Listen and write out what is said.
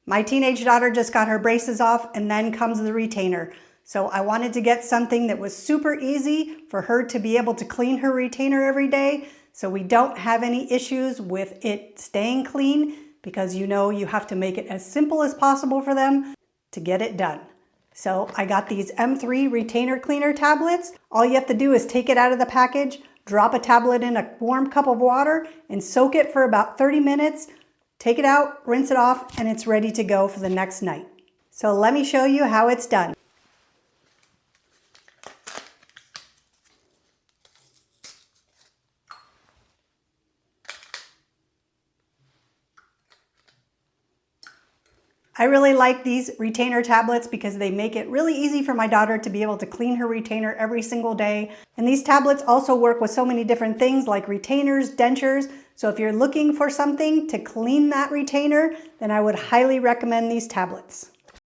My teenage daughter just got her braces off, and then comes the retainer. So I wanted to get something that was super easy for her to be able to clean her retainer every day, so we don't have any issues with it staying clean, because you know you have to make it as simple as possible for them to get it done. So I got these M3 retainer cleaner tablets. All you have to do is take it out of the package, drop a tablet in a warm cup of water, and soak it for about 30 minutes. Take it out, rinse it off, and it's ready to go for the next night. So let me show you how it's done. I really like these retainer tablets because they make it really easy for my daughter to be able to clean her retainer every single day. And these tablets also work with so many different things like retainers, dentures. So if you're looking for something to clean that retainer, then I would highly recommend these tablets.